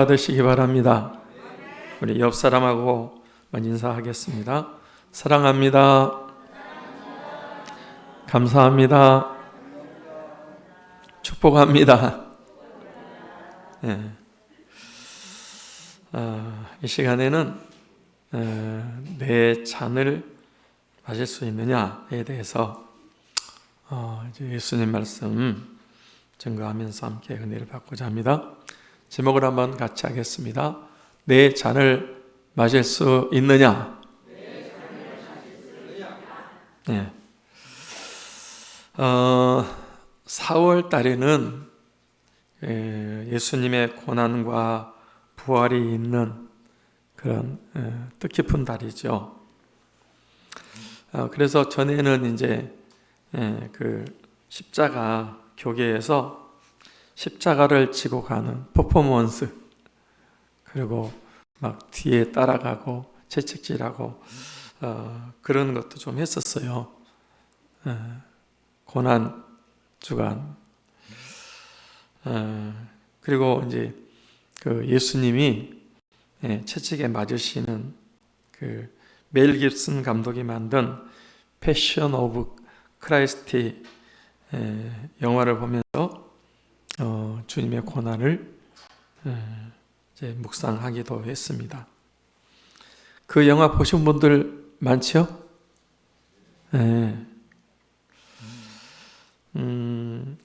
받으시기 바랍니다. 우리 옆 사람하고 인사하겠습니다. 사랑합니다. 감사합니다. 축복합니다. 네. 이 시간에는 내 잔을 마실 수 있느냐에 대해서 예수님 말씀 증거하면서 함께 은혜를 받고자 합니다. 제목을 한번 같이 하겠습니다. 내 잔을 마실 수 있느냐? 네. 4월 달에는 예수님의 고난과 부활이 있는 그런 뜻깊은 달이죠. 그래서 전에는 이제 그 십자가 교계에서 십자가를 지고 가는 퍼포먼스, 그리고 막 뒤에 따라가고 채찍질하고 그런 것도 좀 했었어요. 고난 주간. 그리고 이제 그 예수님이 채찍에 맞으시는 그 멜 깁슨 감독이 만든 패션 오브 크라이스트 영화를 보면서 주님의 고난을 이제 묵상하기도 했습니다. 그 영화 보신 분들 많죠?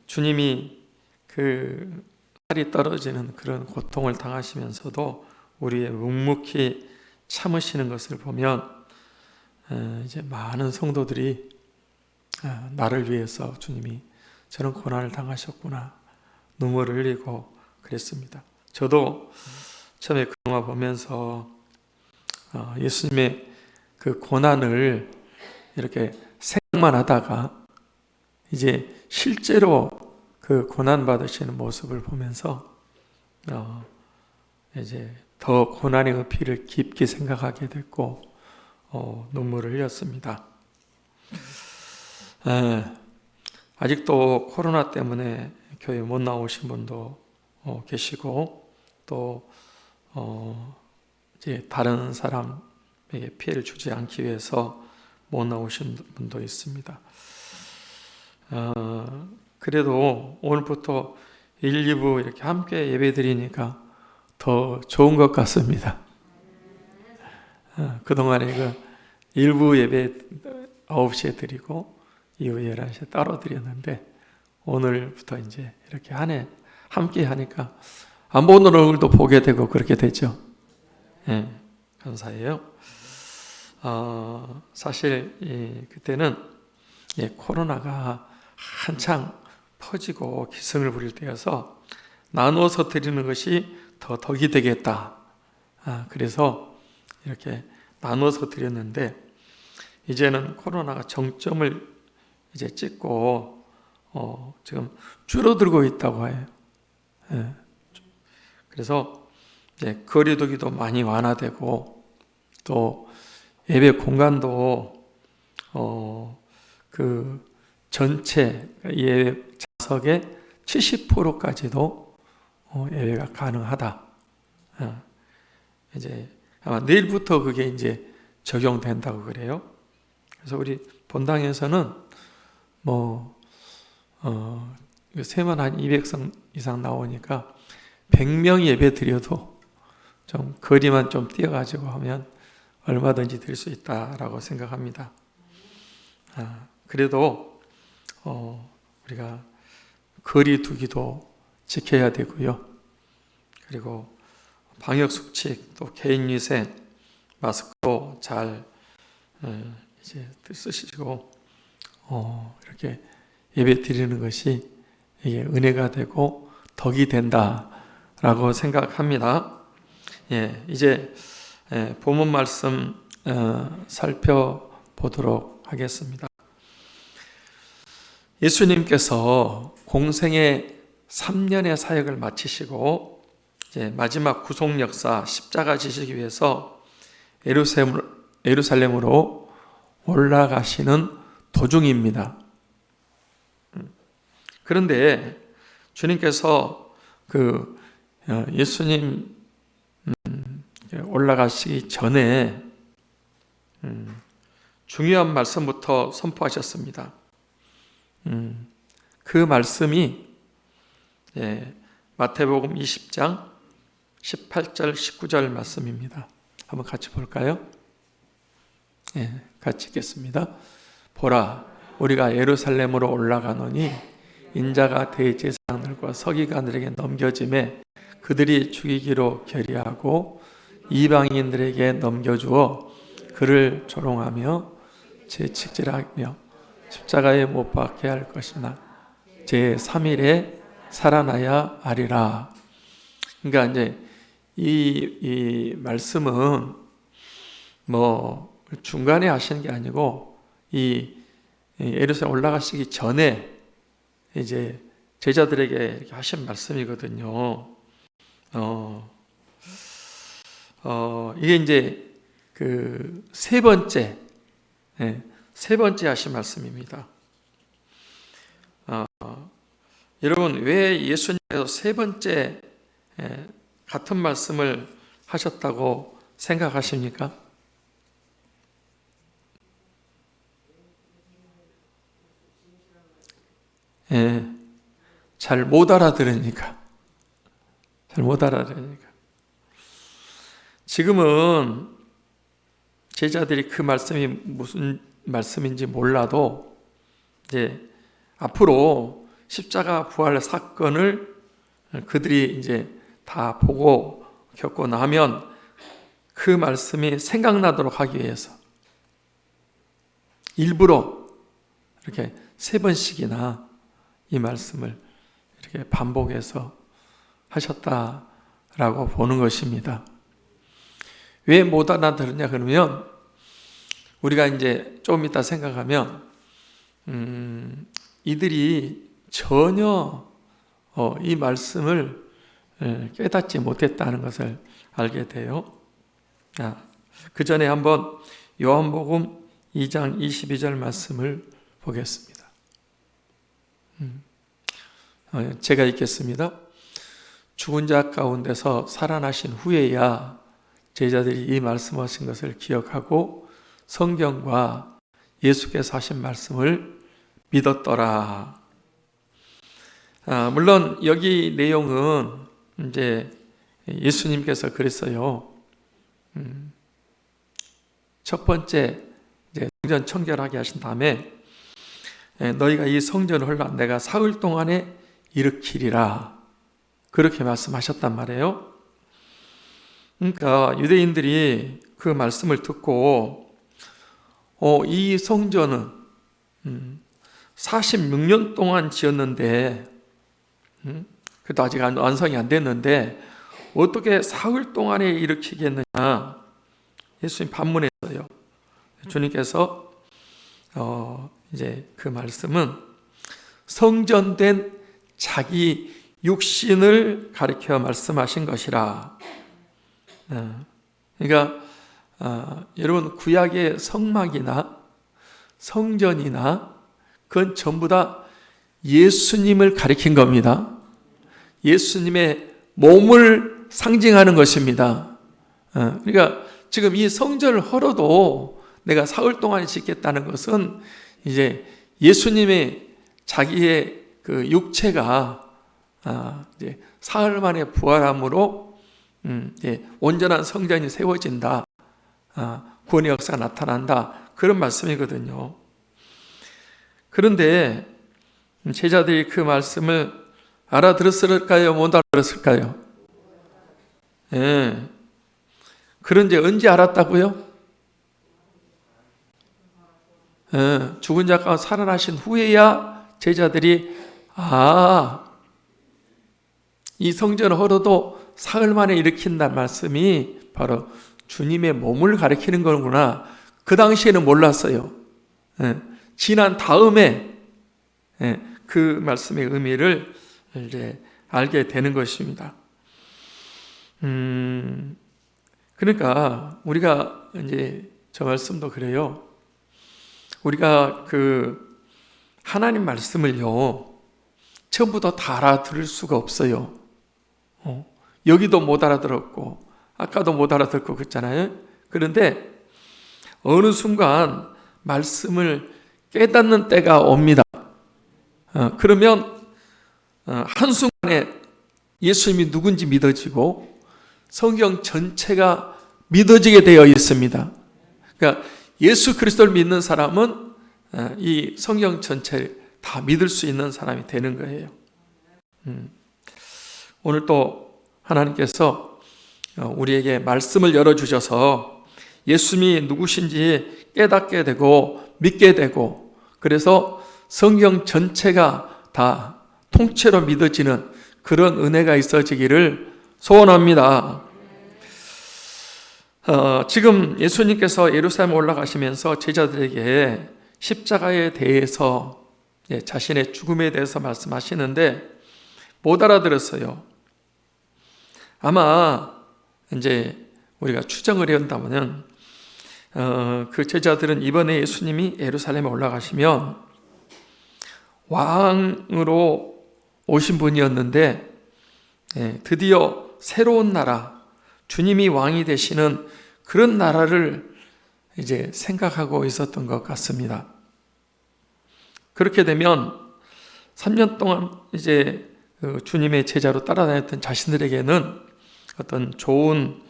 주님이 그 살이 떨어지는 그런 고통을 당하시면서도 우리의 묵묵히 참으시는 것을 보면 이제 많은 성도들이 나를 위해서 주님이 저런 고난을 당하셨구나 눈물을 흘리고 그랬습니다. 저도 처음에 그 영화 보면서 예수님의 그 고난을 이렇게 생각만 하다가 이제 실제로 그 고난 받으시는 모습을 보면서 이제 더 고난의 의미를 깊게 생각하게 됐고 눈물을 흘렸습니다. 아직도 코로나 때문에 교회 못 나오신 분도 계시고 또 이제 다른 사람에게 피해를 주지 않기 위해서 못 나오신 분도 있습니다. 그래도 오늘부터 1, 2부 이렇게 함께 예배 드리니까 더 좋은 것 같습니다. 그동안에 그 1부 예배 9시에 드리고 이후 11시에 따로 드렸는데 오늘부터 이제 이렇게 한 해 함께 하니까 안 보는 얼굴도 보게 되고 그렇게 되죠. 감사해요. 사실 그때는 코로나가 한창 퍼지고 기승을 부릴 때여서 나누어서 드리는 것이 더 덕이 되겠다. 그래서 이렇게 나누어서 드렸는데 이제는 코로나가 정점을 이제 찍고 지금 줄어들고 있다고 해요. 그래서 이제 거리두기도 많이 완화되고 또 예배 공간도 그 전체 예배 좌석의 70%까지도 예배가 가능하다. 이제 아마 내일부터 그게 이제 적용된다고 그래요. 그래서 우리 본당에서는 세만 한 200석 이상 나오니까 100명 예배 드려도 좀 거리만 좀 뛰어가지고 하면 얼마든지 드릴 수 있다라고 생각합니다. 그래도 우리가 거리 두기도 지켜야 되고요. 그리고 방역 수칙 또 개인 위생 마스크도 잘 이제 쓰시고 이렇게 예배 드리는 것이 이게 은혜가 되고 덕이 된다라고 생각합니다. 이제 본문 말씀 살펴보도록 하겠습니다. 예수님께서 공생의 3년의 사역을 마치시고 이제 마지막 구속 역사 십자가 지시기 위해서 예루살렘으로 올라가시는 도중입니다. 그런데 주님께서 예수님 올라가시기 전에 중요한 말씀부터 선포하셨습니다. 그 말씀이 마태복음 20장 18절 19절 말씀입니다. 한번 같이 볼까요? 같이 읽겠습니다. 보라, 우리가 예루살렘으로 올라가노니 인자가 대제사장들과 서기관들에게 넘겨짐에 그들이 죽이기로 결의하고 이방인들에게 넘겨주어 그를 조롱하며 채찍질하며 십자가에 못 박게 할 것이나 제3일에 살아나야 하리라. 그러니까 이제 이 말씀은 뭐 중간에 하시는 게 아니고 이 예루살렘 올라가시기 전에 이제 제자들에게 이렇게 하신 말씀이거든요. 이게 이제 그 세 번째 하신 말씀입니다. 여러분, 왜 예수님께서 세 번째 같은 말씀을 하셨다고 생각하십니까? 잘 못 알아들으니까. 지금은 제자들이 그 말씀이 무슨 말씀인지 몰라도 이제 앞으로 십자가 부활 사건을 그들이 이제 다 보고 겪고 나면 그 말씀이 생각나도록 하기 위해서 일부러 이렇게 세 번씩이나 이 말씀을 이렇게 반복해서 하셨다라고 보는 것입니다. 왜 못 알아들었냐 그러면 우리가 이제 좀 이따 생각하면 이들이 전혀 이 말씀을 깨닫지 못했다는 것을 알게 돼요. 그 전에 한번 요한복음 2장 22절 말씀을 보겠습니다. 제가 읽겠습니다. 죽은 자 가운데서 살아나신 후에야 제자들이 이 말씀하신 것을 기억하고 성경과 예수께서 하신 말씀을 믿었더라. 물론 여기 내용은 이제 예수님께서 그랬어요. 첫 번째 이제 성전 청결하게 하신 다음에 너희가 이 성전을 헐라 내가 사흘 동안에 일으키리라. 그렇게 말씀하셨단 말이에요. 그러니까 유대인들이 그 말씀을 듣고 이 성전은 46년 동안 지었는데 그래도 아직 완성이 안 됐는데 어떻게 사흘 동안에 일으키겠느냐 예수님 반문했어요. 주님께서 이제 그 말씀은 성전된 자기 육신을 가리켜 말씀하신 것이라. 그러니까 여러분 구약의 성막이나 성전이나 그건 전부 다 예수님을 가리킨 겁니다. 예수님의 몸을 상징하는 것입니다. 그러니까 지금 이 성전을 헐어도 내가 사흘 동안에 짓겠다는 것은 이제 예수님의 자기의 그 육체가 이제 사흘 만에 부활함으로 온전한 성전이 세워진다. 구원의 역사가 나타난다. 그런 말씀이거든요. 그런데 제자들이 그 말씀을 알아들었을까요? 못 알아들었을까요? 그런지 언제 알았다고요? 죽은 자가 살아나신 후에야 제자들이 이 성전을 헐어도 사흘 만에 일으킨다는 말씀이 바로 주님의 몸을 가리키는 거구나. 그 당시에는 몰랐어요. 지난 다음에 그 말씀의 의미를 이제 알게 되는 것입니다. 그러니까 우리가 이제 저 말씀도 그래요. 우리가 그 하나님 말씀을요 처음부터 다 알아들을 수가 없어요. 여기도 못 알아들었고 아까도 못 알아듣고 그랬잖아요. 그런데 어느 순간 말씀을 깨닫는 때가 옵니다. 그러면 한순간에 예수님이 누군지 믿어지고 성경 전체가 믿어지게 되어 있습니다. 그러니까 예수 그리스도를 믿는 사람은 이 성경 전체를 다 믿을 수 있는 사람이 되는 거예요. 오늘 또 하나님께서 우리에게 말씀을 열어주셔서 예수님이 누구신지 깨닫게 되고 믿게 되고, 그래서 성경 전체가 다 통째로 믿어지는 그런 은혜가 있어지기를 소원합니다. 지금 예수님께서 예루살렘 올라가시면서 제자들에게 십자가에 대해서, 자신의 죽음에 대해서 말씀하시는데 못 알아들었어요. 아마 이제 우리가 추정을 해온다면 그 제자들은 이번에 예수님이 예루살렘에 올라가시면 왕으로 오신 분이었는데 드디어 새로운 나라, 주님이 왕이 되시는 그런 나라를 이제 생각하고 있었던 것 같습니다. 그렇게 되면 3년 동안 이제 주님의 제자로 따라다녔던 자신들에게는 어떤 좋은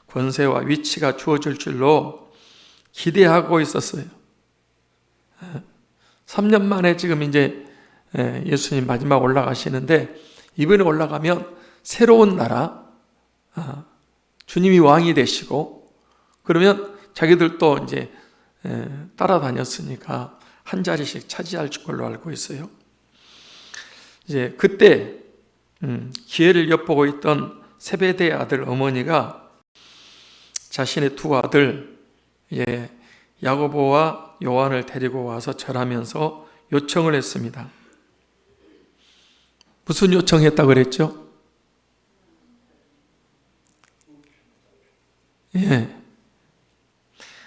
권세와 위치가 주어질 줄로 기대하고 있었어요. 3년 만에 지금 이제 예수님 마지막 올라가시는데, 이번에 올라가면 새로운 나라, 주님이 왕이 되시고, 그러면 자기들도 이제 따라다녔으니까 한 자리씩 차지할 걸로 알고 있어요. 이제 그때 기회를 엿보고 있던 세베대의 아들 어머니가 자신의 두 아들 야고보와 요한을 데리고 와서 절하면서 요청을 했습니다. 무슨 요청했다고 그랬죠?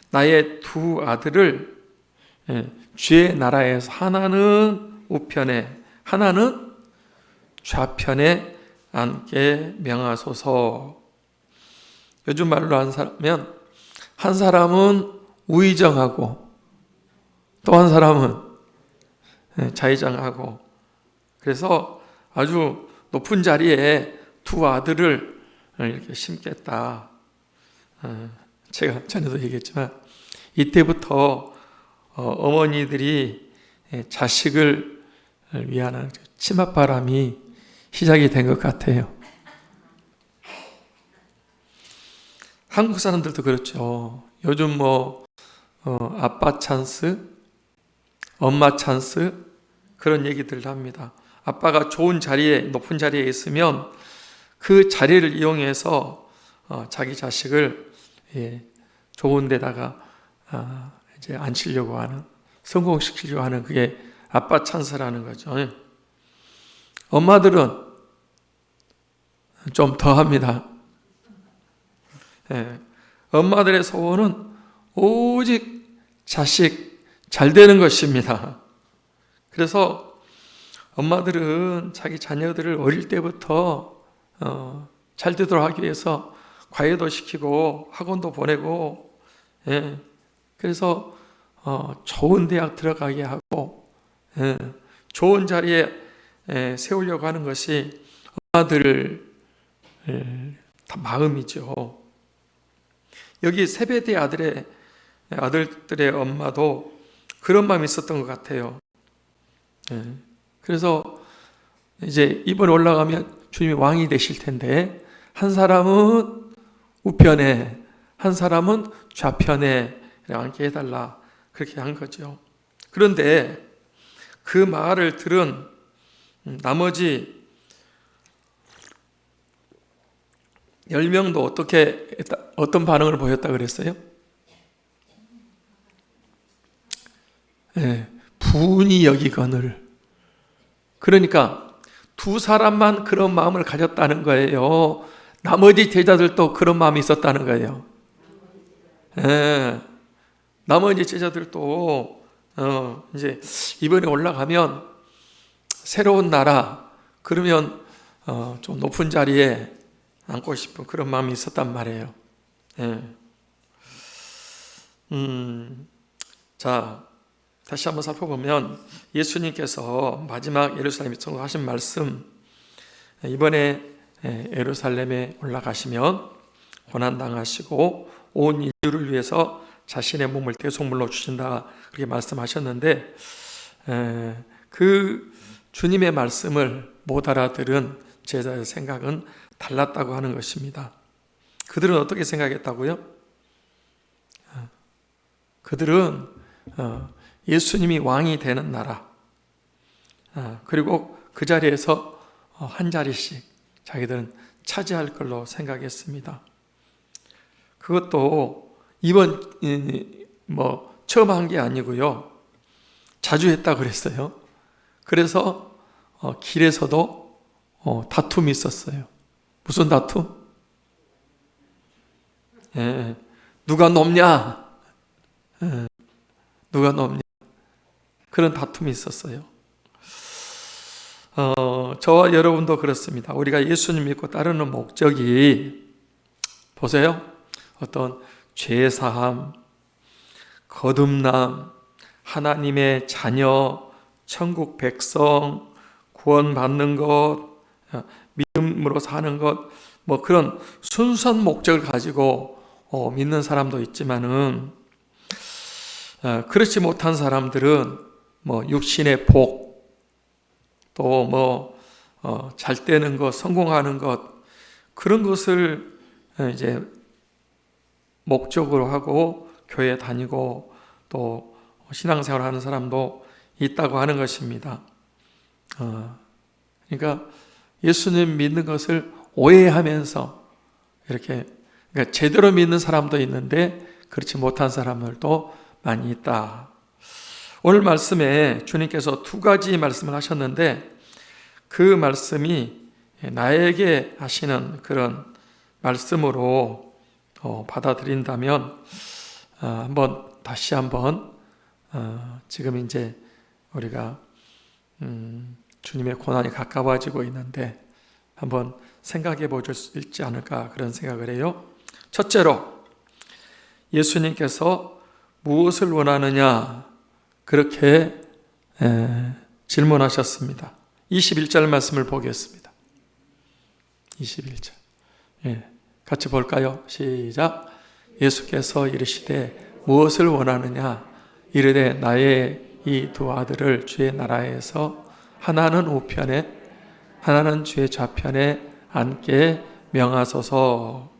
나의 두 아들을 주의 나라에서 하나는 우편에 하나는 좌편에 앉게 명하소서. 요즘 말로 하면 한 사람은 우의정하고 또 한 사람은 좌의정하고, 그래서 아주 높은 자리에 두 아들을 이렇게 심겠다. 제가 전에도 얘기했지만 이때부터 어머니들이 자식을 위한 치맛바람이 시작이 된 것 같아요. 한국 사람들도 그렇죠. 요즘 아빠 찬스, 엄마 찬스 그런 얘기들을 합니다. 아빠가 좋은 자리에, 높은 자리에 있으면 그 자리를 이용해서 자기 자식을 좋은 데다가 이제 앉히려고 하는, 성공시키려고 하는, 그게 아빠 찬스라는 거죠. 엄마들은 좀 더 합니다. 엄마들의 소원은 오직 자식 잘 되는 것입니다. 그래서 엄마들은 자기 자녀들을 어릴 때부터 잘 되도록 하기 위해서 과외도 시키고 학원도 보내고, 그래서 좋은 대학 들어가게 하고 좋은 자리에 세우려고 하는 것이 엄마들 다 마음이죠. 여기 세베대 아들들의 엄마도 그런 마음이 있었던 것 같아요. 그래서 이제 이번에 올라가면 주님이 왕이 되실 텐데 한 사람은 우편에 한 사람은 좌편에 앉게 해달라, 그렇게 한 거죠. 그런데 그 말을 들은 나머지 10명도 어떤 반응을 보였다 그랬어요? 분이 여기거늘. 그러니까 두 사람만 그런 마음을 가졌다는 거예요. 나머지 제자들도 그런 마음이 있었다는 거예요. 나머지 제자들도 이제 이번에 올라가면 새로운 나라, 그러면 좀 높은 자리에 안고 싶은 그런 마음이 있었단 말이에요. 예. 자, 다시 한번 살펴보면 예수님께서 마지막 예루살렘에 하신 말씀, 이번에 예루살렘에 올라가시면 고난당하시고 온 인류를 위해서 자신의 몸을 대속물로 주신다, 그렇게 말씀하셨는데, 그 주님의 말씀을 못 알아들은 제자의 생각은 달랐다고 하는 것입니다. 그들은 어떻게 생각했다고요? 그들은 예수님이 왕이 되는 나라, 그리고 그 자리에서 한 자리씩 자기들은 차지할 걸로 생각했습니다. 그것도 이번 처음 한 게 아니고요, 자주 했다고 그랬어요. 그래서 길에서도 다툼이 있었어요. 무슨 다툼? 누가 높냐? 누가 높냐? 그런 다툼이 있었어요. 저와 여러분도 그렇습니다. 우리가 예수님 믿고 따르는 목적이, 보세요, 어떤 죄사함, 거듭남, 하나님의 자녀, 천국 백성, 구원받는 것, 믿음으로 사는 것, 그런 순수한 목적을 가지고 믿는 사람도 있지만은, 그렇지 못한 사람들은 육신의 복, 또 잘 되는 것, 성공하는 것, 그런 것을 이제 목적으로 하고 교회 다니고 또 신앙생활 하는 사람도 있다고 하는 것입니다. 그러니까 예수님 믿는 것을 오해하면서 이렇게, 그러니까 제대로 믿는 사람도 있는데 그렇지 못한 사람들도 많이 있다. 오늘 말씀에 주님께서 두 가지 말씀을 하셨는데, 그 말씀이 나에게 하시는 그런 말씀으로 받아들인다면, 다시 한번 지금 이제 우리가 주님의 고난이 가까워지고 있는데 한번 생각해 볼 수 있지 않을까, 그런 생각을 해요. 첫째로, 예수님께서 무엇을 원하느냐, 그렇게 질문하셨습니다. 21절 말씀을 보겠습니다. 21절. 같이 볼까요? 시작. 예수께서 이르시되 무엇을 원하느냐, 이르되 나의 이 두 아들을 주의 나라에서 하나는 우편에 하나는 주의 좌편에 앉게 명하소서.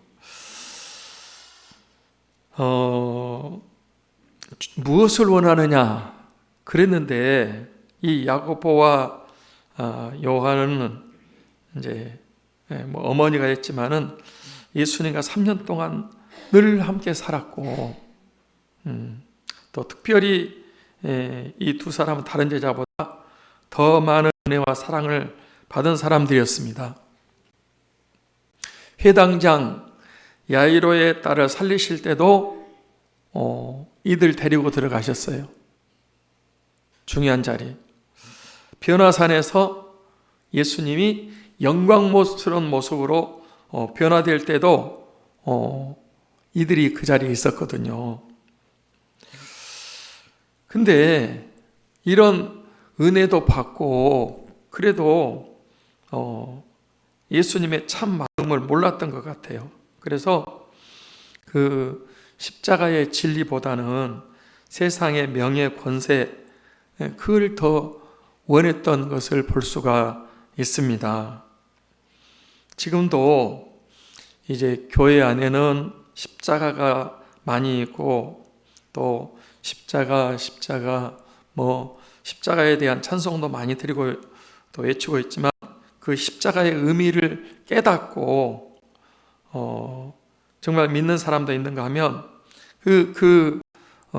무엇을 원하느냐 그랬는데, 이 야고보와 요한은 이제 어머니가 했지만은 예수님과 3년 동안 늘 함께 살았고, 또 특별히 이 두 사람은 다른 제자보다 더 많은 은혜와 사랑을 받은 사람들이었습니다. 회당장 야이로의 딸을 살리실 때도 이들 데리고 들어가셨어요. 중요한 자리. 변화산에서 예수님이 영광스러운 모습으로 변화될 때도 이들이 그 자리에 있었거든요. 근데 이런 은혜도 받고 그래도 예수님의 참 마음을 몰랐던 것 같아요. 그래서 그 십자가의 진리보다는 세상의 명예, 권세, 그걸 더 원했던 것을 볼 수가 있습니다. 지금도 이제 교회 안에는 십자가가 많이 있고, 또 십자가에 대한 찬송도 많이 드리고 또 외치고 있지만, 그 십자가의 의미를 깨닫고 정말 믿는 사람도 있는가 하면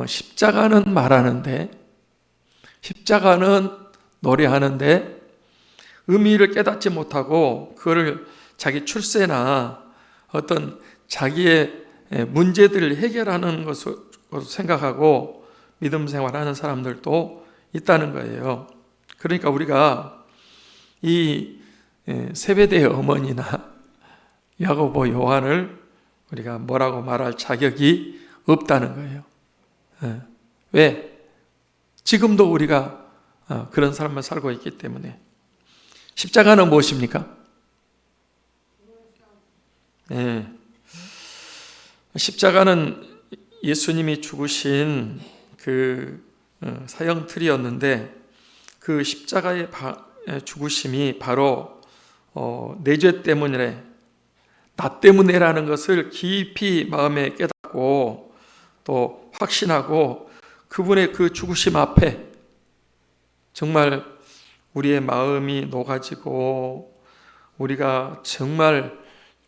십자가는 말하는데, 십자가는 노래하는데 의미를 깨닫지 못하고 그거를 자기 출세나 어떤 자기의 문제들을 해결하는 것으로 생각하고 믿음 생활하는 사람들도 있다는 거예요. 그러니까 우리가 이 세베대의 어머니나 야고보, 요한을 우리가 뭐라고 말할 자격이 없다는 거예요. 왜? 지금도 우리가 그런 삶을 살고 있기 때문에. 십자가는 무엇입니까? 십자가는 예수님이 죽으신 그 사형틀이었는데, 그 십자가의 죽으심이 바로 내 죄 때문에, 나 때문에라는 것을 깊이 마음에 깨닫고 또 확신하고, 그분의 그 죽으심 앞에 정말 우리의 마음이 녹아지고 우리가 정말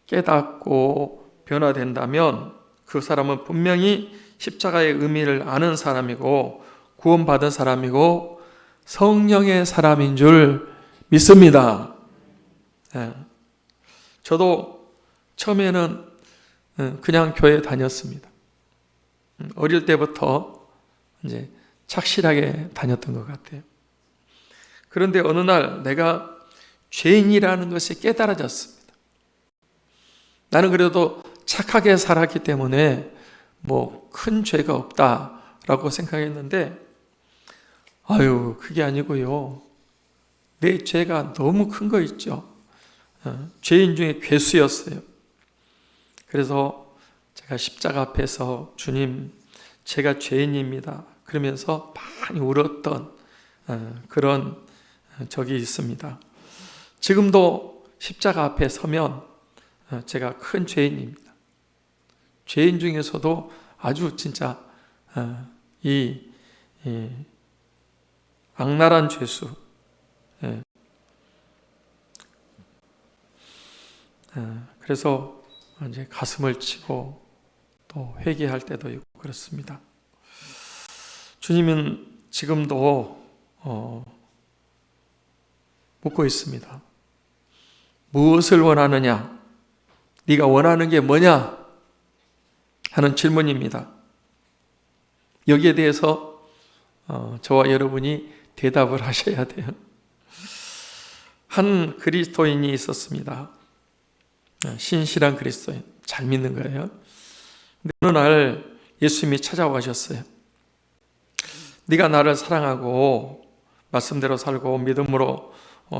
깨닫고 변화된다면, 그 사람은 분명히 십자가의 의미를 아는 사람이고 구원받은 사람이고 성령의 사람인 줄 믿습니다. 저도 처음에는 그냥 교회 다녔습니다. 어릴 때부터 이제 착실하게 다녔던 것 같아요. 그런데 어느 날 내가 죄인이라는 것이 깨달아졌습니다. 나는 그래도 착하게 살았기 때문에 뭐 큰 죄가 없다라고 생각했는데, 그게 아니고요. 내 죄가 너무 큰 거 있죠. 죄인 중에 괴수였어요. 그래서 제가 십자가 앞에서 주님, 제가 죄인입니다, 그러면서 많이 울었던 그런 적이 있습니다. 지금도 십자가 앞에 서면 제가 큰 죄인입니다. 죄인 중에서도 아주 진짜 이 악랄한 죄수, 그래서 이제 가슴을 치고 또 회개할 때도 있고 그렇습니다. 주님은 지금도 묻고 있습니다. 무엇을 원하느냐? 네가 원하는 게 뭐냐? 하는 질문입니다. 여기에 대해서 저와 여러분이 대답을 하셔야 돼요. 한 그리스도인이 있었습니다. 신실한 그리스도인, 잘 믿는 거예요. 근데 어느 날 예수님이 찾아오셨어요. 네가 나를 사랑하고 말씀대로 살고 믿음으로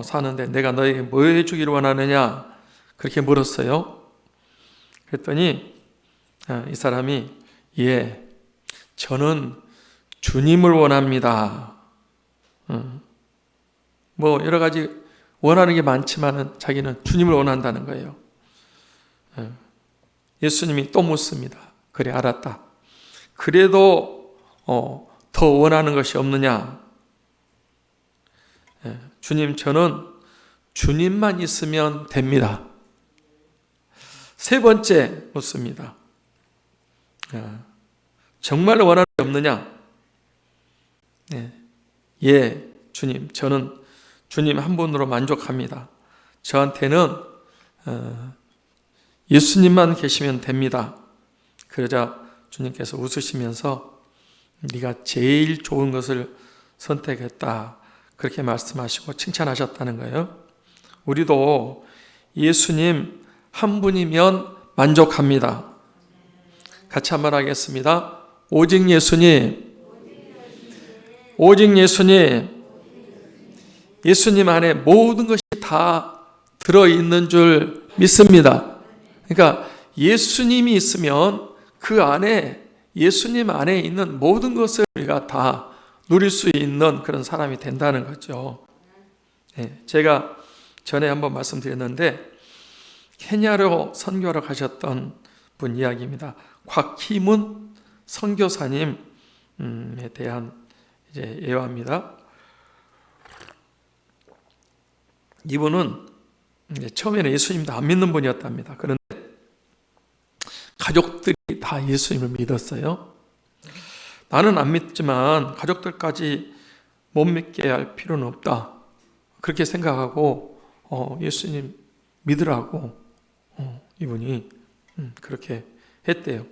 사는데 내가 너에게 뭐 해주기를 원하느냐? 그렇게 물었어요. 그랬더니 이 사람이 저는 주님을 원합니다. 뭐 여러 가지 원하는 게 많지만은 자기는 주님을 원한다는 거예요. 예수님이 또 묻습니다. 그래, 알았다. 그래도 더 원하는 것이 없느냐? 주님, 저는 주님만 있으면 됩니다. 세 번째 묻습니다. 정말 원하는 게 없느냐? 주님, 저는 주님 한 분으로 만족합니다. 저한테는 예수님만 계시면 됩니다. 그러자 주님께서 웃으시면서 네가 제일 좋은 것을 선택했다, 그렇게 말씀하시고 칭찬하셨다는 거예요. 우리도 예수님 한 분이면 만족합니다. 같이 한번 하겠습니다. 오직 예수님, 오직 예수님. 예수님 안에 모든 것이 다 들어있는 줄 믿습니다. 그러니까 예수님이 있으면 그 안에, 예수님 안에 있는 모든 것을 우리가 다 누릴 수 있는 그런 사람이 된다는 거죠. 제가 전에 한번 말씀드렸는데 케냐로 선교하러 가셨던 분 이야기입니다. 곽희문 선교사님에 대한 이제 예화입니다. 이분은 처음에는 예수님도 안 믿는 분이었답니다. 그런데 가족들이 다 예수님을 믿었어요. 나는 안 믿지만 가족들까지 못 믿게 할 필요는 없다, 그렇게 생각하고 예수님 믿으라고 이분이 그렇게 했대요.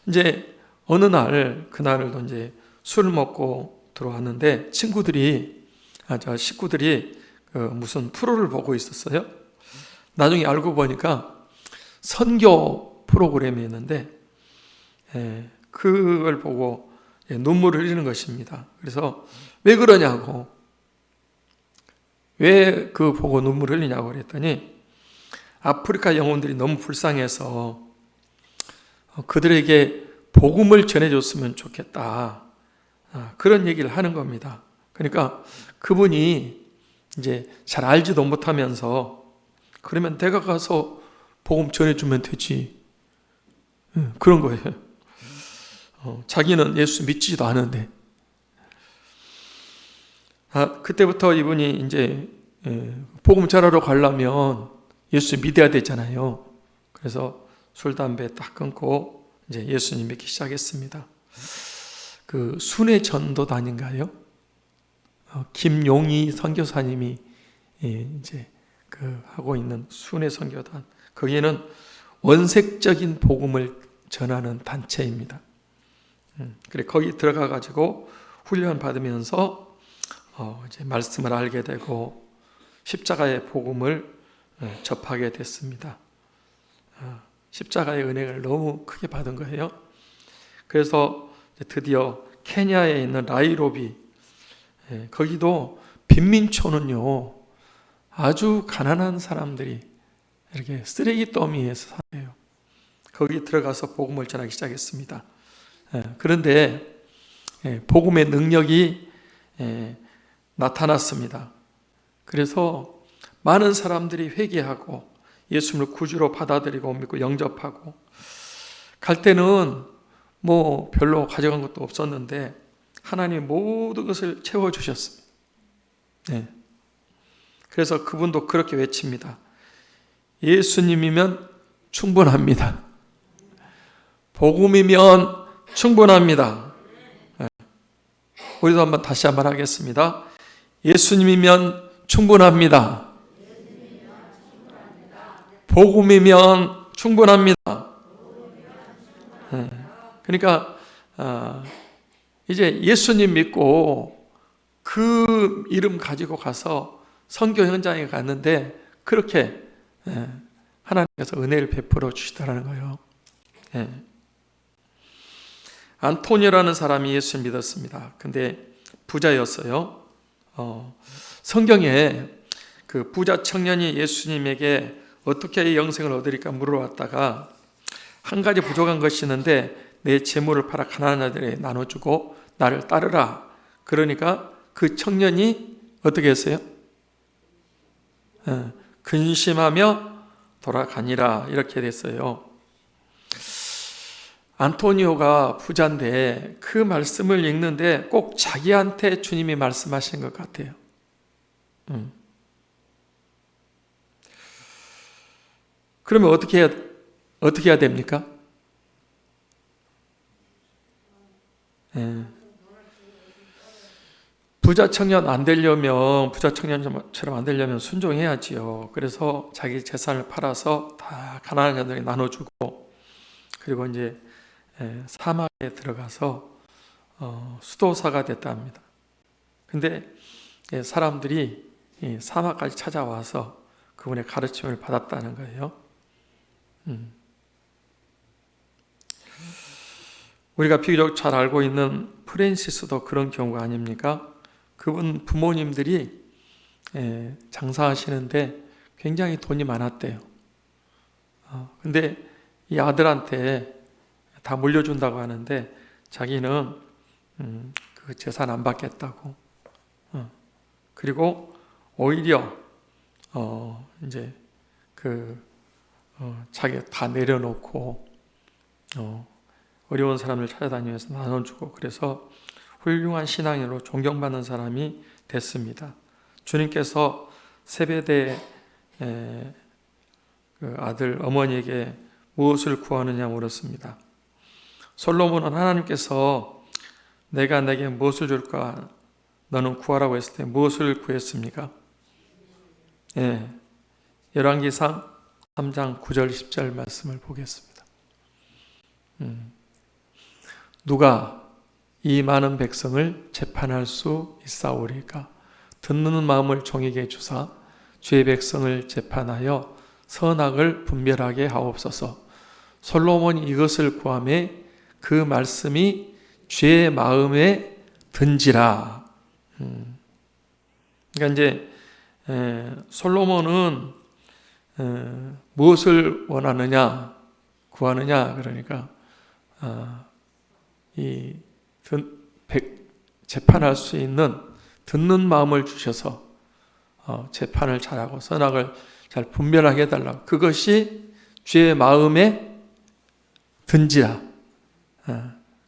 이제 어느 날, 그날도 이제 술을 먹고 들어왔는데 식구들이 무슨 프로를 보고 있었어요. 나중에 알고 보니까 선교 프로그램이었는데 그걸 보고 눈물을 흘리는 것입니다. 그래서 왜 그러냐고, 왜 그 보고 눈물을 흘리냐고 그랬더니 아프리카 영혼들이 너무 불쌍해서 그들에게 복음을 전해줬으면 좋겠다, 그런 얘기를 하는 겁니다. 그러니까 그분이 이제 잘 알지도 못하면서 그러면 내가 가서 복음 전해주면 되지, 그런 거예요. 자기는 예수 믿지도 않은데. 그때부터 이분이 이제 복음 전하러 가려면 예수 믿어야 되잖아요. 그래서 술, 담배 딱 끊고 이제 예수님 믿기 시작했습니다. 그 순회 전도단인가요? 김용희 선교사님이 이제 그 하고 있는 순회 선교단, 거기에는 원색적인 복음을 전하는 단체입니다. 그래 거기 들어가 가지고 훈련 받으면서 이제 말씀을 알게 되고 십자가의 복음을 접하게 됐습니다. 십자가의 은혜를 너무 크게 받은 거예요. 그래서 드디어 케냐에 있는 나이로비, 거기도 빈민촌은요 아주 가난한 사람들이 이렇게 쓰레기 더미에서 사네요. 거기 들어가서 복음을 전하기 시작했습니다. 그런데 복음의 능력이 나타났습니다. 그래서 많은 사람들이 회개하고 예수님을 구주로 받아들이고 믿고 영접하고, 갈 때는 뭐 별로 가져간 것도 없었는데 하나님이 모든 것을 채워주셨습니다. 그래서 그분도 그렇게 외칩니다. 예수님이면 충분합니다. 복음이면 충분합니다. 우리도 한번 다시 한번 하겠습니다. 예수님이면 충분합니다. 복음이면 충분합니다. 그러니까 이제 예수님 믿고 그 이름 가지고 가서 선교 현장에 갔는데 그렇게 하나님께서 은혜를 베풀어 주시더라는 거예요. 안토니오라는 사람이 예수를 믿었습니다. 근데 부자였어요. 성경에 그 부자 청년이 예수님에게 어떻게 영생을 얻으리까 물어왔다가 한 가지 부족한 것이 있는데 내 재물을 팔아 가난한 자들에게 나눠주고 나를 따르라. 그러니까 그 청년이 어떻게 했어요? 근심하며 돌아가니라, 이렇게 됐어요. 안토니오가 부자인데 그 말씀을 읽는데 꼭 자기한테 주님이 말씀하신 것 같아요. 그러면 어떻게 해야 됩니까? 부자 청년 안 되려면, 부자 청년처럼 안 되려면 순종해야지요. 그래서 자기 재산을 팔아서 다 가난한 자들에게 나눠주고, 그리고 이제 사막에 들어가서 수도사가 됐다 합니다. 근데 사람들이 사막까지 찾아와서 그분의 가르침을 받았다는 거예요. 우리가 비교적 잘 알고 있는 프랜시스도 그런 경우가 아닙니까? 그분 부모님들이 장사하시는데 굉장히 돈이 많았대요. 근데 이 아들한테 다 물려준다고 하는데 자기는 그 재산 안 받겠다고. 그리고 오히려 이제 자기가 다 내려놓고 어려운 사람을 찾아다니면서 나눠주고, 그래서 훌륭한 신앙인으로 존경받는 사람이 됐습니다. 주님께서 세베대 그 아들 어머니에게 무엇을 구하느냐 물었습니다. 솔로몬은 하나님께서 내가 내게 무엇을 줄까 너는 구하라고 했을 때 무엇을 구했습니까? 열왕기상 3장 9절 10절 말씀을 보겠습니다. 누가 이 많은 백성을 재판할 수 있사오리까? 듣는 마음을 종에게 주사 주의 백성을 재판하여 선악을 분별하게 하옵소서. 솔로몬이 이것을 구하매 그 말씀이 주의 마음에 든지라. 그러니까 이제 솔로몬은 무엇을 원하느냐, 구하느냐, 그러니까 이 재판할 수 있는 듣는 마음을 주셔서 재판을 잘하고 선악을 잘 분별하게 해달라고. 그것이 주의 마음에 든지라.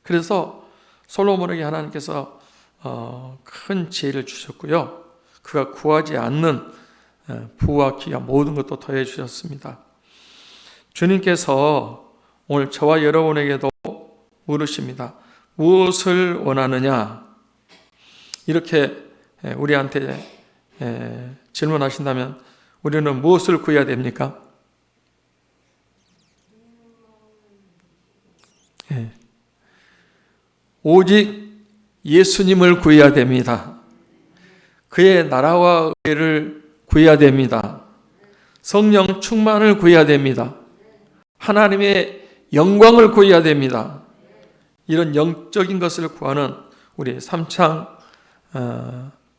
그래서 솔로몬에게 하나님께서 큰 지혜를 주셨고요. 그가 구하지 않는 부와 기가 모든 것도 더해 주셨습니다. 주님께서 오늘 저와 여러분에게도 물으십니다. 무엇을 원하느냐? 이렇게 우리한테 질문하신다면 우리는 무엇을 구해야 됩니까? 오직 예수님을 구해야 됩니다. 그의 나라와 의를 구해야 됩니다. 성령 충만을 구해야 됩니다. 하나님의 영광을 구해야 됩니다. 이런 영적인 것을 구하는 우리 삼창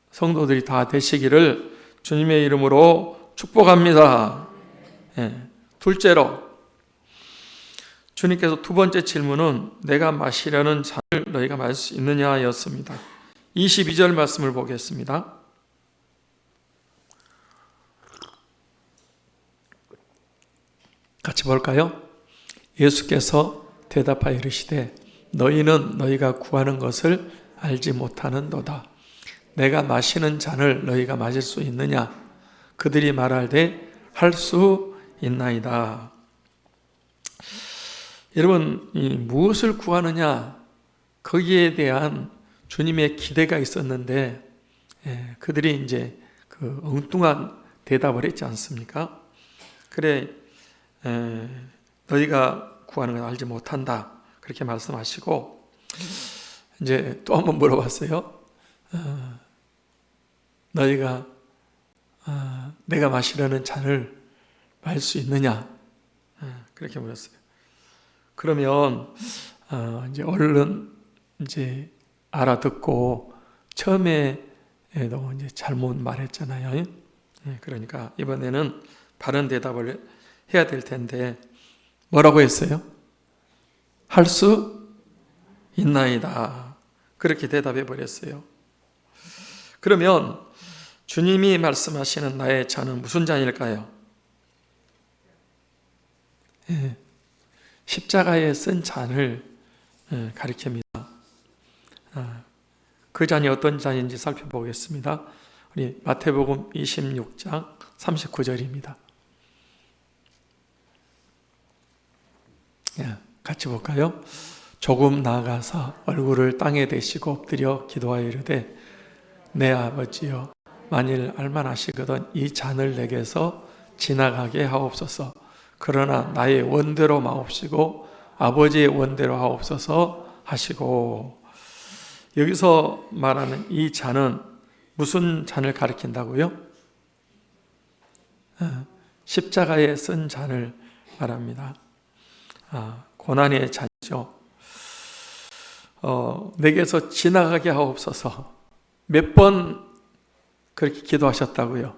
성도들이 다 되시기를 주님의 이름으로 축복합니다. 둘째로 주님께서 두 번째 질문은 내가 마시려는 잔을 너희가 마실 수 있느냐 였습니다. 22절 말씀을 보겠습니다. 같이 볼까요? 예수께서 대답하여 이르시되 너희는 너희가 구하는 것을 알지 못하는도다. 내가 마시는 잔을 너희가 마실 수 있느냐? 그들이 말할되 할 수 있나이다. 여러분, 이 무엇을 구하느냐? 거기에 대한 주님의 기대가 있었는데 그들이 이제 그 엉뚱한 대답을 했지 않습니까? 그래, 너희가 구하는 걸 알지 못한다. 그렇게 말씀하시고 이제 또 한번 물어봤어요. 너희가 내가 마시려는 잔을 마실 수 있느냐? 그렇게 물었어요. 그러면 이제 얼른 이제 알아듣고 처음에도 이제 잘못 말했잖아요. 그러니까 이번에는 바른 대답을 해야 될 텐데 뭐라고 했어요? 할 수 있나이다. 그렇게 대답해 버렸어요. 그러면 주님이 말씀하시는 나의 잔은 무슨 잔일까요? 십자가에 쓴 잔을 가리킵니다. 그 잔이 어떤 잔인지 살펴보겠습니다. 우리 마태복음 26장 39절입니다. 같이 볼까요? 조금 나아가서 얼굴을 땅에 대시고 엎드려 기도하여 이르되 내 아버지여 만일 알만하시거든 이 잔을 내게서 지나가게 하옵소서. 그러나 나의 원대로 마옵시고 아버지의 원대로 하옵소서 하시고. 여기서 말하는 이 잔은 무슨 잔을 가리킨다고요? 십자가에 쓴 잔을 말합니다. 고난의 잔이죠. 내게서 지나가게 하옵소서. 몇 번 그렇게 기도하셨다고요?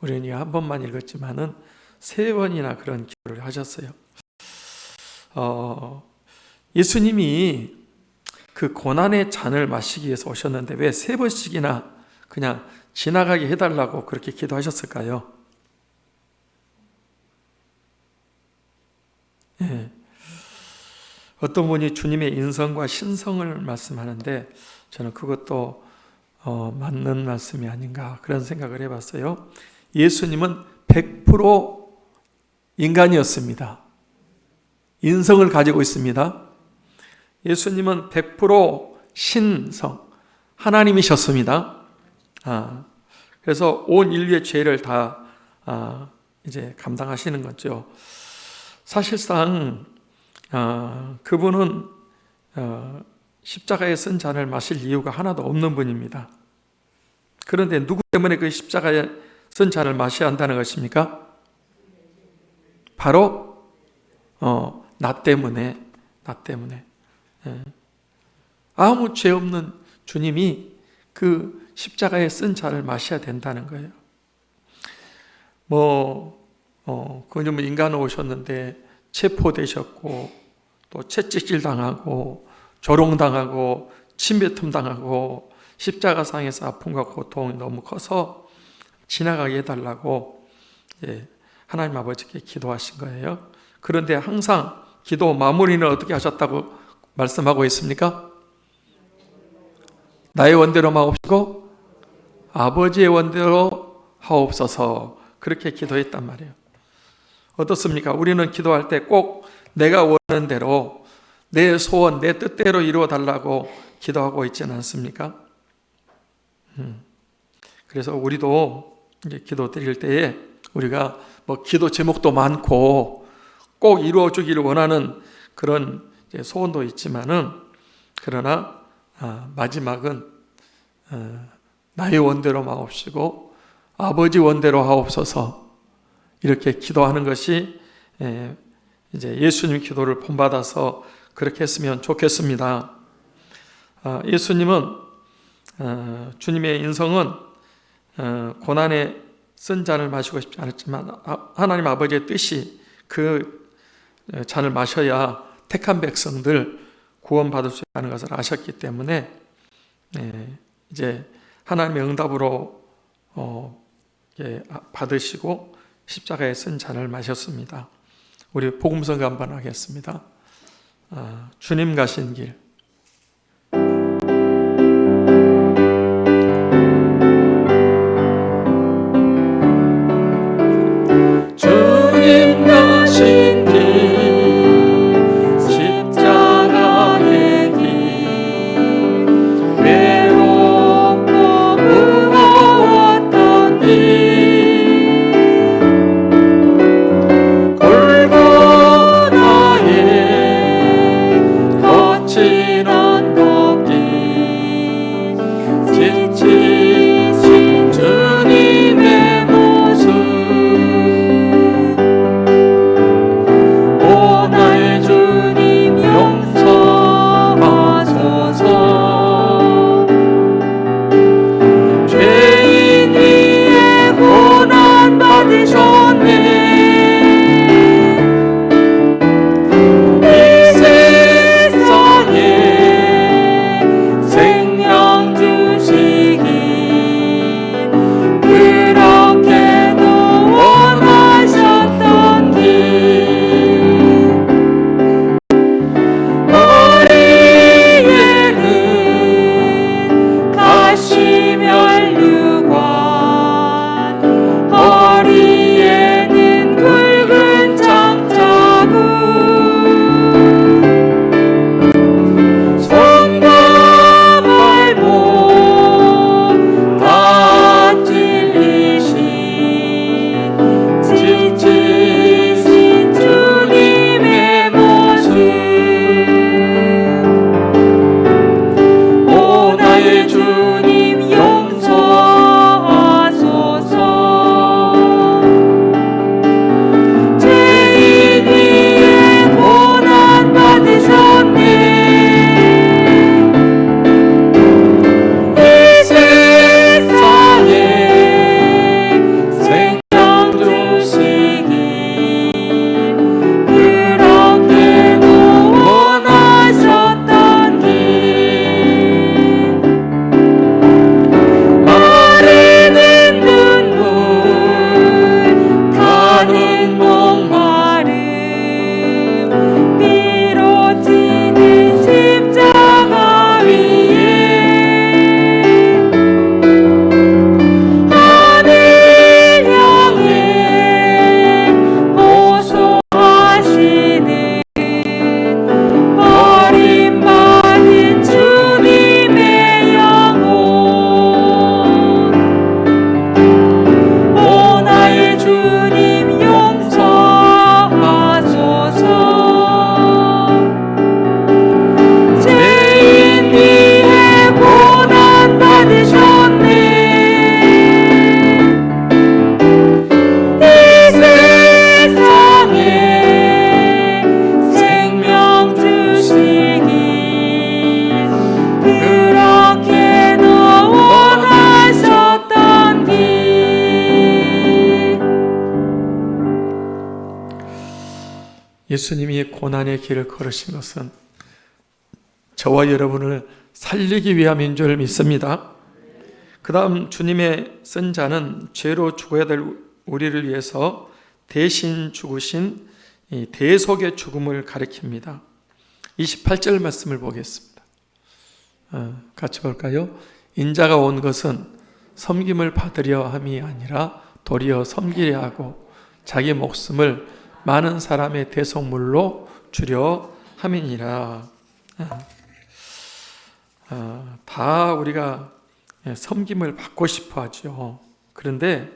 우리는 한 번만 읽었지만은 3번이나 그런 기도를 하셨어요. 예수님이 그 고난의 잔을 마시기 위해서 오셨는데 왜 3번씩이나 그냥 지나가게 해달라고 그렇게 기도하셨을까요? 어떤 분이 주님의 인성과 신성을 말씀하는데 저는 그것도 맞는 말씀이 아닌가 그런 생각을 해봤어요. 예수님은 100% 인간이었습니다. 인성을 가지고 있습니다. 예수님은 100% 신성, 하나님이셨습니다. 그래서 온 인류의 죄를 다 이제 감당하시는 거죠. 사실상 그분은 십자가에 쓴 잔을 마실 이유가 하나도 없는 분입니다. 그런데 누구 때문에 그 십자가에 쓴 잔을 마셔야 한다는 것입니까? 바로 나 때문에 예. 아무 죄 없는 주님이 그 십자가에 쓴 잔을 마셔야 된다는 거예요. 그좀 인간 오셨는데 체포되셨고 또 채찍질 당하고 조롱당하고 침뱉음 당하고 십자가상에서 아픔과 고통이 너무 커서 지나가게 해달라고 하나님 아버지께 기도하신 거예요. 그런데 항상 기도 마무리는 어떻게 하셨다고 말씀하고 있습니까? 나의 원대로 마옵시고 아버지의 원대로 하옵소서, 그렇게 기도했단 말이에요. 어떻습니까? 우리는 기도할 때 꼭 내가 원하는 대로 내 소원, 내 뜻대로 이루어 달라고 기도하고 있지는 않습니까? 그래서 우리도 이제 기도 드릴 때에 우리가 기도 제목도 많고 꼭 이루어 주기를 원하는 그런 소원도 있지만은, 그러나 마지막은 나의 원대로 마옵시고 아버지 원대로 하옵소서, 이렇게 기도하는 것이 이제 예수님 기도를 본받아서 그렇게 했으면 좋겠습니다. 예수님은 주님의 인성은 고난에 쓴 잔을 마시고 싶지 않았지만 하나님 아버지의 뜻이 그 잔을 마셔야 택한 백성들 구원받을 수 있다는 것을 아셨기 때문에 이제 하나님의 응답으로 받으시고 십자가에 쓴 잔을 마셨습니다. 우리 복음성가 한번 하겠습니다. 주님 가신 길. 주님 가신 길, 십자가의 길, 외롭고 무거웠던 길, 골고다의 거친 예수님이 고난의 길을 걸으신 것은 저와 여러분을 살리기 위함인 줄 믿습니다. 그 다음 주님의 쓴 자는 죄로 죽어야 될 우리를 위해서 대신 죽으신 이 대속의 죽음을 가리킵니다. 28절 말씀을 보겠습니다. 같이 볼까요? 인자가 온 것은 섬김을 받으려 함이 아니라 도리어 섬기려 하고 자기 목숨을 많은 사람의 대속물로 주려 함이니라. 다 우리가 섬김을 받고 싶어 하죠. 그런데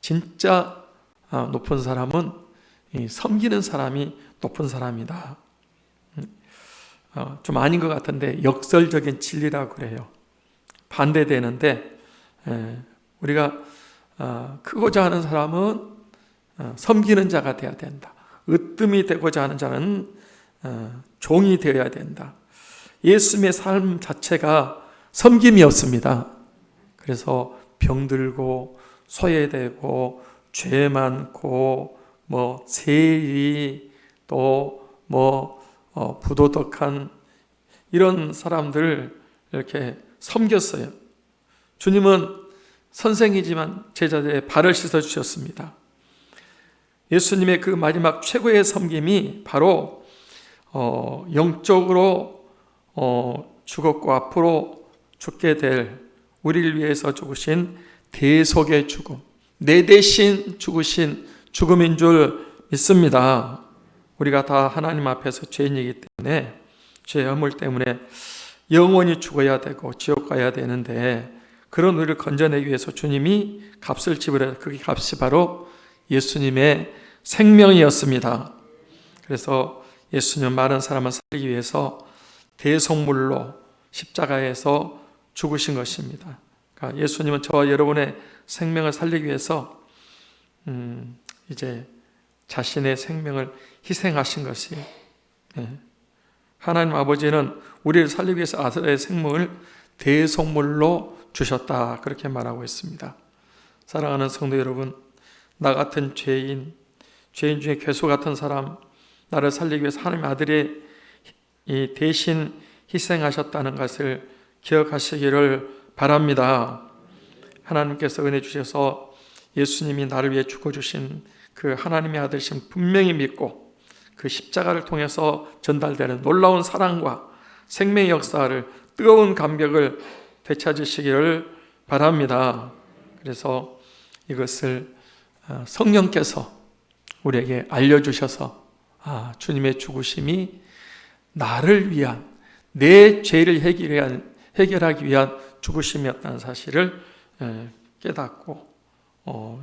진짜 높은 사람은 섬기는 사람이 높은 사람이다. 좀 아닌 것 같은데 역설적인 진리라고 그래요. 반대되는데 우리가 크고자 하는 사람은 섬기는 자가 되어야 된다. 으뜸이 되고자 하는 자는 종이 되어야 된다. 예수님의 삶 자체가 섬김이었습니다. 그래서 병들고 소외되고 죄 많고 세리 또 부도덕한 이런 사람들을 이렇게 섬겼어요. 주님은 선생이지만 제자들의 발을 씻어 주셨습니다. 예수님의 그 마지막 최고의 섬김이 바로 영적으로 죽었고 앞으로 죽게 될 우리를 위해서 죽으신 대속의 죽음, 내 대신 죽으신 죽음인 줄 믿습니다. 우리가 다 하나님 앞에서 죄인이기 때문에 죄의 허물 때문에 영원히 죽어야 되고 지옥 가야 되는데 그런 우리를 건져내기 위해서 주님이 값을 지불해서 그 값이 바로 예수님의 생명이었습니다. 그래서 예수님은 많은 사람을 살리기 위해서 대속물로 십자가에서 죽으신 것입니다. 그러니까 예수님은 저와 여러분의 생명을 살리기 위해서 이제 자신의 생명을 희생하신 것이 하나님 아버지는 우리를 살리기 위해서 아들의 생명을 대속물로 주셨다 그렇게 말하고 있습니다. 사랑하는 성도 여러분, 나 같은 죄인 중에 괴수 같은 사람 나를 살리기 위해서 하나님 아들이 대신 희생하셨다는 것을 기억하시기를 바랍니다. 하나님께서 은혜 주셔서 예수님이 나를 위해 죽어주신 그 하나님의 아들이심 분명히 믿고 그 십자가를 통해서 전달되는 놀라운 사랑과 생명의 역사를 뜨거운 감격을 되찾으시기를 바랍니다. 그래서 이것을 성령께서 우리에게 알려주셔서 주님의 죽으심이 나를 위한 내 죄를 해결하기 위한 죽으심이었다는 사실을 깨닫고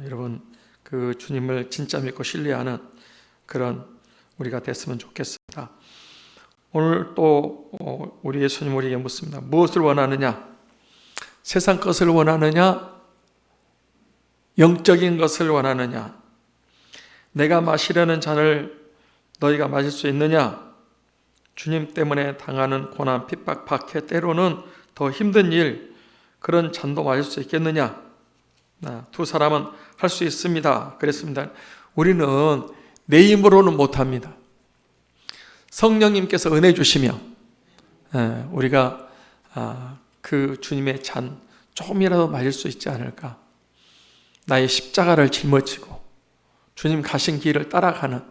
여러분 그 주님을 진짜 믿고 신뢰하는 그런 우리가 됐으면 좋겠습니다. 오늘 또 우리 예수님 우리에게 묻습니다. 무엇을 원하느냐? 세상 것을 원하느냐? 영적인 것을 원하느냐? 내가 마시려는 잔을 너희가 마실 수 있느냐? 주님 때문에 당하는 고난, 핍박, 박해, 때로는 더 힘든 일, 그런 잔도 마실 수 있겠느냐? 두 사람은 할 수 있습니다. 그랬습니다. 우리는 내 힘으로는 못합니다. 성령님께서 은혜 주시며 우리가 그 주님의 잔 조금이라도 마실 수 있지 않을까? 나의 십자가를 짊어지고 주님 가신 길을 따라가는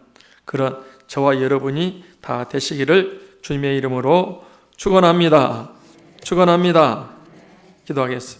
그런 저와 여러분이 다 되시기를 주님의 이름으로 축원합니다. 축원합니다. 기도하겠습니다.